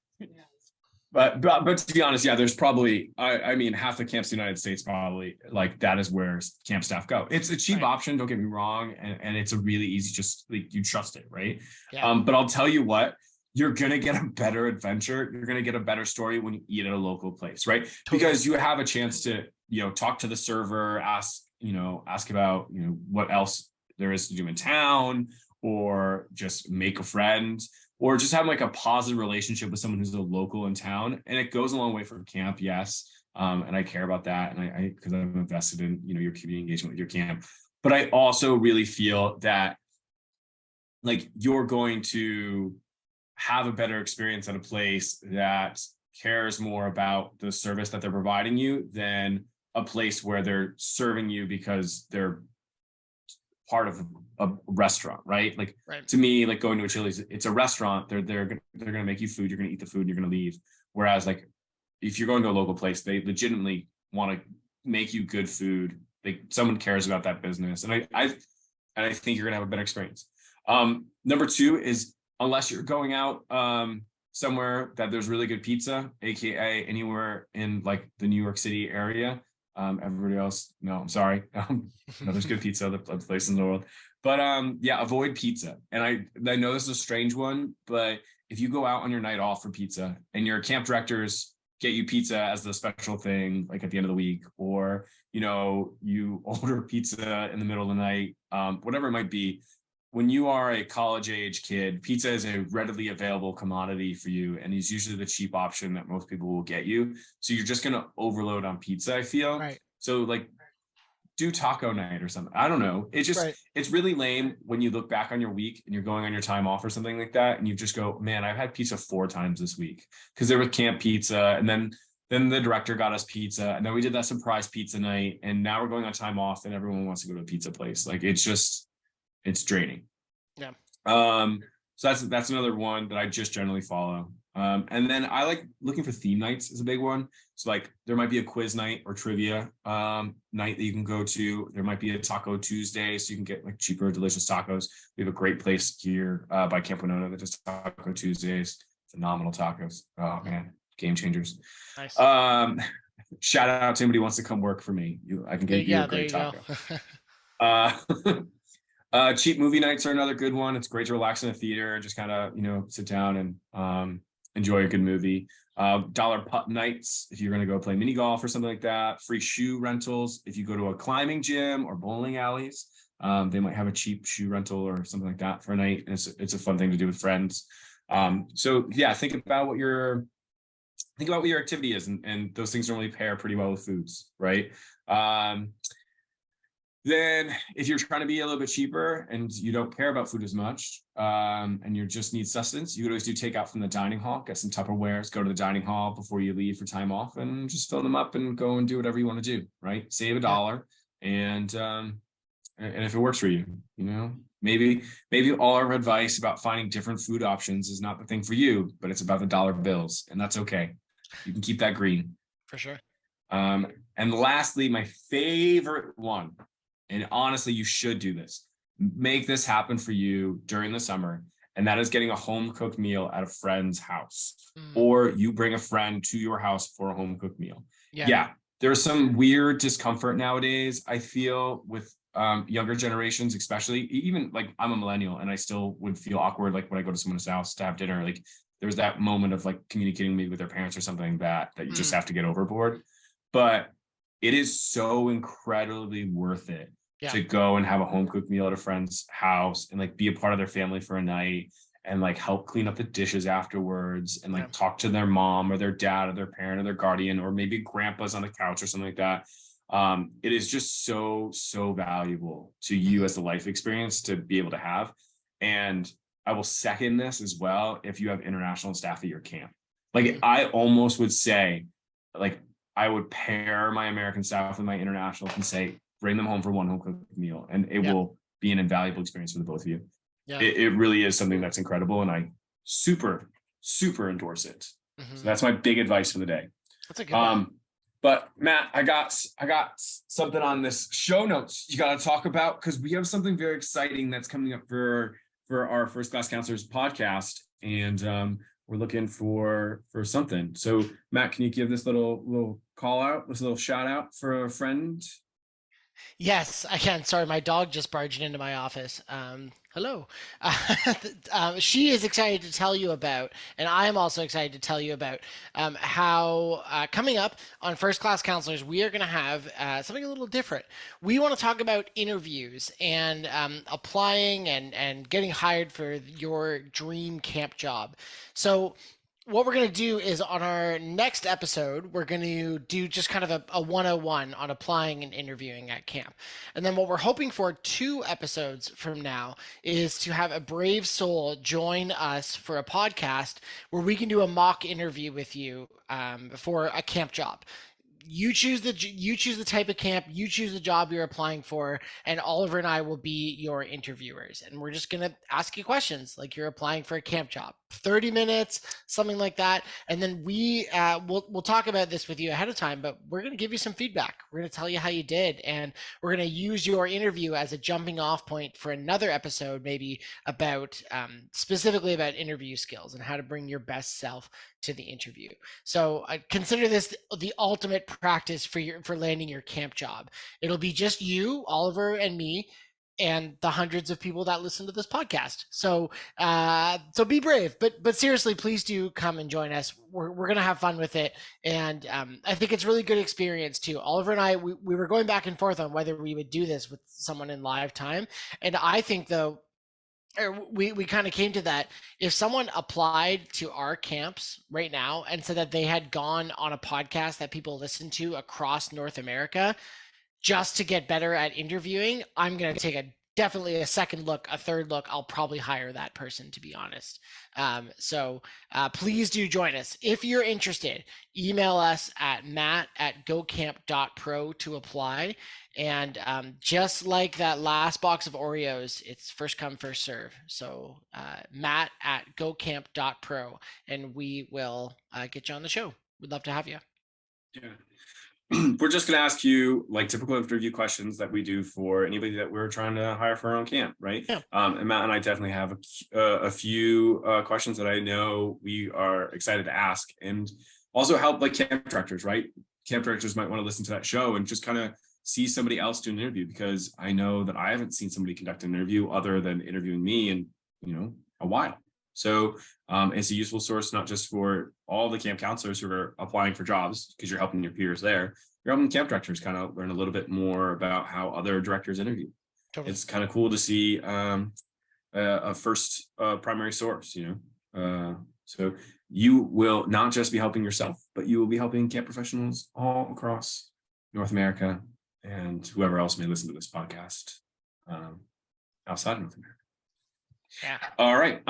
but to be honest, yeah, there's probably I mean half the camps in the United States probably like that is where camp staff go. It's a cheap Right. option, don't get me wrong, and it's a really easy, just like you trust it, right? Yeah. But I'll tell you what, you're gonna get a better adventure. You're gonna get a better story when you eat at a local place, right? Totally. Because you have a chance to talk to the server, ask about what else there is to do in town, or just make a friend, or just have like a positive relationship with someone who's a local in town. And it goes a long way for camp, yes. And I care about that, and I because I'm invested in your community engagement with your camp. But I also really feel that like you're going to have a better experience at a place that cares more about the service that they're providing you than a place where they're serving you because they're part of a restaurant, right? Like Right. to me, like going to a Chili's, it's a restaurant. They're gonna make you food. You're gonna eat the food. And you're gonna leave. Whereas like if you're going to a local place, they legitimately want to make you good food. Like someone cares about that business, and I think you're gonna have a better experience. Number two is unless you're going out somewhere that there's really good pizza, aka anywhere in like the New York City area. Everybody else, no, I'm sorry. No, there's good pizza other places in the world. But yeah, avoid pizza. And I know this is a strange one, but if you go out on your night off for pizza and your camp directors get you pizza as the special thing, like at the end of the week, or you order pizza in the middle of the night, whatever it might be, when you are a college age kid, pizza is a readily available commodity for you and is usually the cheap option that most people will get you. So you're just going to overload on pizza, I feel. Right. So like do taco night or something. I don't know. Right. It's really lame when you look back on your week and you're going on your time off or something like that and you just go, man, I've had pizza 4 times this week because there was camp pizza and then the director got us pizza and then we did that surprise pizza night and now we're going on time off and everyone wants to go to a pizza place. Like it's draining. Yeah. So that's another one that I just generally follow. And then I like looking for theme nights is a big one. So like there might be a quiz night or trivia night that you can go to. There might be a Taco Tuesday, so you can get like cheaper, delicious tacos. We have a great place here by Camp Winona that does Taco Tuesdays. Phenomenal tacos. Oh man, game changers. Nice. Shout out to anybody who wants to come work for me. I can give you Yeah, a there great you go. taco. Cheap movie nights are another good one. It's great to relax in a theater and just kind of, sit down and enjoy a good movie. Dollar putt nights if you're going to go play mini golf or something like that. Free shoe rentals if you go to a climbing gym or bowling alleys. They might have a cheap shoe rental or something like that for a night. And it's a fun thing to do with friends. So yeah, think about what your activity is, and those things normally pair pretty well with foods, right? Then if you're trying to be a little bit cheaper and you don't care about food as much, and you just need sustenance, you could always do takeout from the dining hall, get some Tupperwares, go to the dining hall before you leave for time off and just fill them up and go and do whatever you want to do, right? Save a Yeah. dollar. And if it works for you, maybe all our advice about finding different food options is not the thing for you, but it's about the dollar bills, and that's okay. You can keep that green. For sure. And lastly, my favorite one, and honestly, you should do this. Make this happen for you during the summer. And that is getting a home cooked meal at a friend's house, or you bring a friend to your house for a home cooked meal. Yeah. There's some weird discomfort nowadays, I feel, with younger generations, especially. Even like I'm a millennial and I still would feel awkward like when I go to someone's house to have dinner. Like there's that moment of like communicating maybe with their parents or something that you just have to get overboard. But it is so incredibly worth it to go and have a home cooked meal at a friend's house and like be a part of their family for a night and like help clean up the dishes afterwards and like talk to their mom or their dad or their parent or their guardian, or maybe grandpa's on the couch or something like that. It is just so valuable to you as a life experience to be able to have. And I will second this as well if you have international staff at your camp. Like I almost would say, like I would pair my American staff with my international and say, bring them home for one home cooked meal, and it will be an invaluable experience for the both of you. Yeah. It really is something that's incredible, and I super endorse it. So that's my big advice for the day. That's a good one. But Matt, I got something on this show notes you got to talk about, because we have something very exciting that's coming up for our First Class Counselors podcast, and we're looking for something. So Matt, can you give this little call out, this little shout out for a friend? Yes, I can. Sorry, my dog just barged into my office. Hello. She is excited to tell you about, and I am also excited to tell you about how coming up on First Class Counselors, we are going to have something a little different. We want to talk about interviews and applying and getting hired for your dream camp job. So what we're going to do is on our next episode, we're going to do just kind of a 101 on applying and interviewing at camp. And then what we're hoping for 2 episodes from now is to have a brave soul join us for a podcast where we can do a mock interview with you for a camp job. You choose the type of camp, you choose the job you're applying for, and Oliver and I will be your interviewers, and we're just going to ask you questions like you're applying for a camp job. 30 minutes, something like that. And then we'll talk about this with you ahead of time, but we're going to give you some feedback. We're going to tell you how you did, and we're going to use your interview as a jumping off point for another episode, maybe about specifically about interview skills and how to bring your best self to the interview. So consider this the ultimate practice for landing your camp job. It'll be just you, Oliver, and me, and the hundreds of people that listen to this podcast. So be brave, but seriously, please do come and join us. We're gonna have fun with it, and I think it's really good experience too. Oliver and I we were going back and forth on whether we would do this with someone in live time, and I think though we kind of came to that if someone applied to our camps right now and said that they had gone on a podcast that people listen to across North America just to get better at interviewing, I'm going to take definitely a second look, a third look. I'll probably hire that person, to be honest. So please do join us. If you're interested, email us at matt@gocamp.pro to apply. And just like that last box of Oreos, it's first come, first serve. So matt@gocamp.pro, and we will get you on the show. We'd love to have you. Yeah. We're just going to ask you like typical interview questions that we do for anybody that we're trying to hire for our own camp, right? Yeah. And Matt and I definitely have a few questions that I know we are excited to ask, and also help like camp directors, right? Camp directors might want to listen to that show and just kind of see somebody else do an interview, because I know that I haven't seen somebody conduct an interview other than interviewing me in, a while. So it's a useful source, not just for all the camp counselors who are applying for jobs, because you're helping your peers there. You're helping camp directors kind of learn a little bit more about how other directors interview. Totally. It's kind of cool to see a first primary source, so you will not just be helping yourself, but you will be helping camp professionals all across North America and whoever else may listen to this podcast outside North America. Yeah. All right.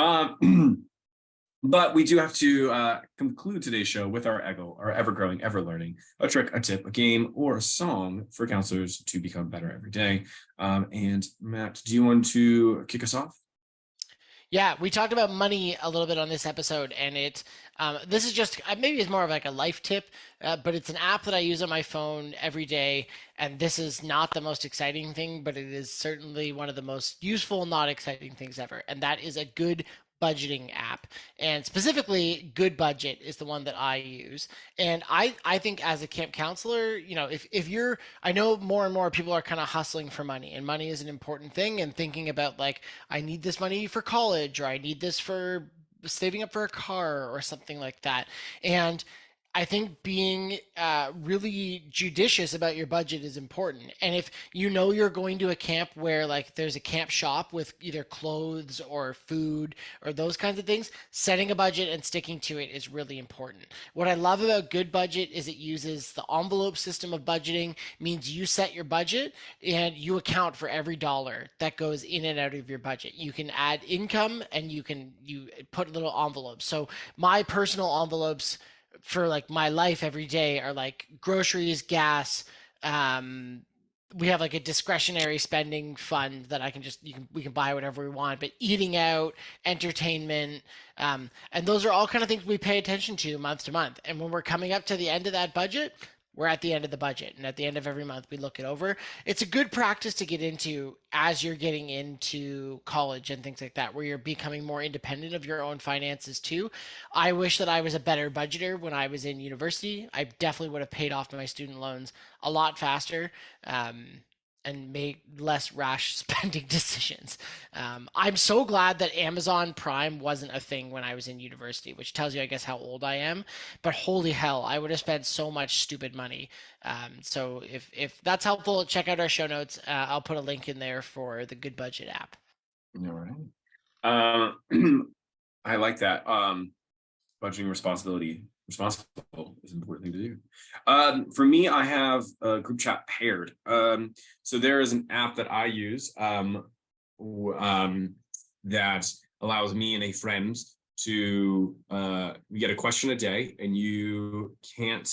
But we do have to conclude today's show with our E.G.E.L, our ever-growing, ever-learning, a trick, a tip, a game, or a song for counselors to become better every day. And Matt, do you want to kick us off? Yeah, we talked about money a little bit on this episode, and this is just maybe it's more of like a life tip, but it's an app that I use on my phone every day, and this is not the most exciting thing, but it is certainly one of the most useful, not exciting things ever, and that is a good budgeting app. And specifically, Good Budget is the one that I use. And I think as a camp counselor, if you're, I know more and more people are kind of hustling for money, and money is an important thing, and thinking about like, I need this money for college, or I need this for saving up for a car or something like that. And I think being really judicious about your budget is important. And if you know you're going to a camp where like there's a camp shop with either clothes or food or those kinds of things, setting a budget and sticking to it is really important. What I love about Good Budget is it uses the envelope system of budgeting, means you set your budget and you account for every dollar that goes in and out of your budget. You can add income, and you put little envelopes. So my personal envelopes for like my life every day are like groceries, gas. We have like a discretionary spending fund that we can buy whatever we want, but eating out, entertainment, and those are all kind of things we pay attention to month to month. And when we're coming up to the end of that budget, we're at the end of the budget, and at the end of every month we look it over. It's a good practice to get into as you're getting into college and things like that, where you're becoming more independent of your own finances too. I wish that I was a better budgeter when I was in university. I definitely would have paid off my student loans a lot faster. And make less rash spending decisions. I'm so glad that Amazon Prime wasn't a thing when I was in university, which tells you, I guess, how old I am. But holy hell, I would have spent so much stupid money. So if that's helpful, check out our show notes. I'll put a link in there for the Good Budget app. All right. I like that. budgeting responsible is an important thing to do. For me, I have a group chat paired. So there is an app that I use that allows me and a friend to we get a question a day, and you can't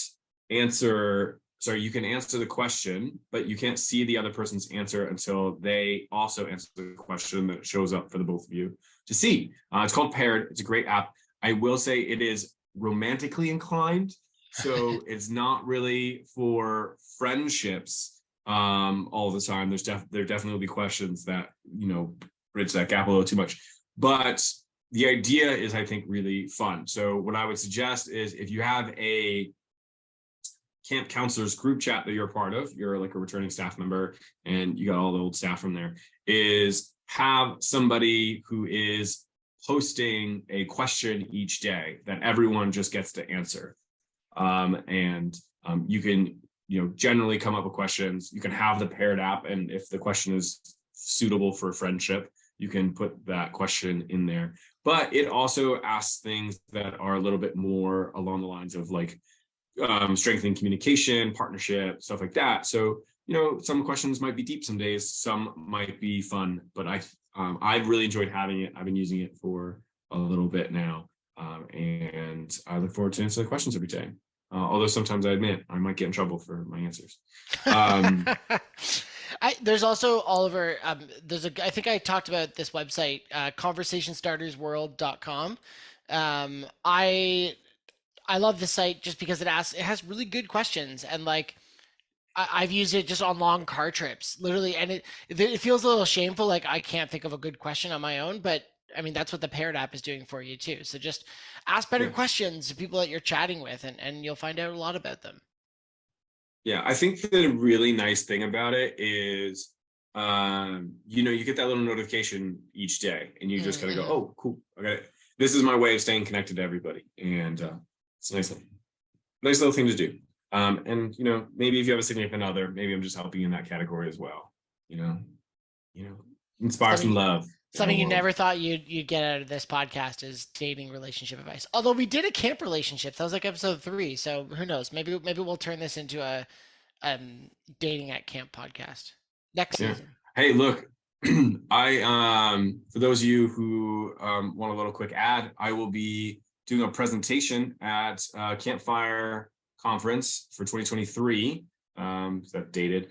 answer. Sorry, you can answer the question, but you can't see the other person's answer until they also answer the question that shows up for the both of you to see. It's called Paired. It's a great app. I will say it is romantically inclined, so it's not really for friendships all the time. There definitely will be questions that bridge that gap a little too much, but the idea is, I think, really fun. So what I would suggest is, if you have a camp counselors group chat that you're a part of, you're like a returning staff member and you got all the old staff from there, is have somebody who is posting a question each day that everyone just gets to answer. You can, generally come up with questions. You can have the paired app, and if the question is suitable for friendship, you can put that question in there. But it also asks things that are a little bit more along the lines of like strengthening communication, partnership, stuff like that. So, some questions might be deep some days, some might be fun, but I've really enjoyed having it. I've been using it for a little bit now. And I look forward to answering the questions every day. Although sometimes I admit I might get in trouble for my answers. There's also, Oliver, I think I talked about this website, conversationstartersworld.com. I love this site just because it has really good questions, and like I've used it just on long car trips, literally, and it feels a little shameful, like I can't think of a good question on my own, but I mean that's what the Paired app is doing for you too. So just ask better Yeah. questions to people that you're chatting with, and you'll find out a lot about them. Yeah, I think the really nice thing about it is, you get that little notification each day, and you just kind of go, Mm-hmm. "Oh, cool! Okay, this is my way of staying connected to everybody," and it's a nice little thing to do. And maybe if you have a significant other, maybe I'm just helping in that category as well. You know, inspire some Something love in our something you world. never thought you'd get out of this podcast is dating relationship advice. Although we did a camp relationship, that was like episode 3. So who knows? Maybe we'll turn this into a dating at camp podcast next Yeah. season. Hey, look, for those of you who want a little quick ad, I will be doing a presentation at Campfire Conference for 2023. That dated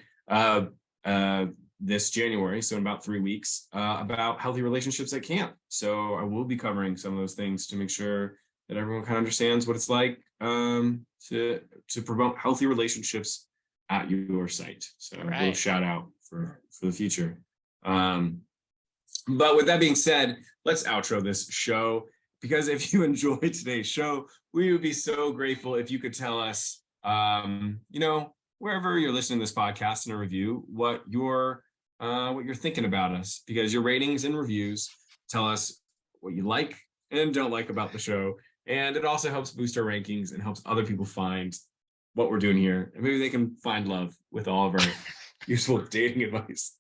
this January, so in about 3 weeks, about healthy relationships at camp. So I will be covering some of those things to make sure that everyone kind of understands what it's like to promote healthy relationships at your site. So a little Right. shout out for the future. But with that being said, let's outro this show, because if you enjoyed today's show, we would be so grateful if you could tell us, wherever you're listening to this podcast, in a review, what you're thinking about us, because your ratings and reviews tell us what you like and don't like about the show. And it also helps boost our rankings and helps other people find what we're doing here. And maybe they can find love with all of our useful dating advice.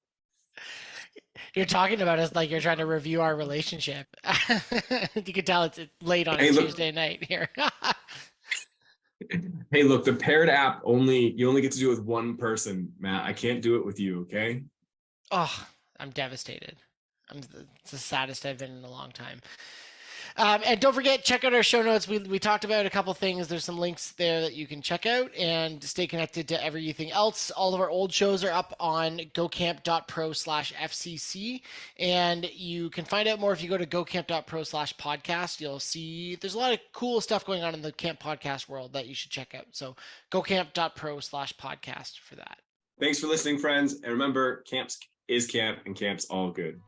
You're talking about us like you're trying to review our relationship. You can tell it's late on a Hey, look, Tuesday night here. hey, look, the Paired app you only get to do it with one person, Matt. I can't do it with you, okay? Oh, I'm devastated. It's the saddest I've been in a long time. And don't forget, check out our show notes. We talked about a couple things. There's some links there that you can check out and stay connected to everything else. All of our old shows are up on gocamp.pro/FCC. And you can find out more if you go to gocamp.pro/podcast. You'll see there's a lot of cool stuff going on in the camp podcast world that you should check out. So gocamp.pro/podcast for that. Thanks for listening, friends. And remember, camps is camp and camp's all good.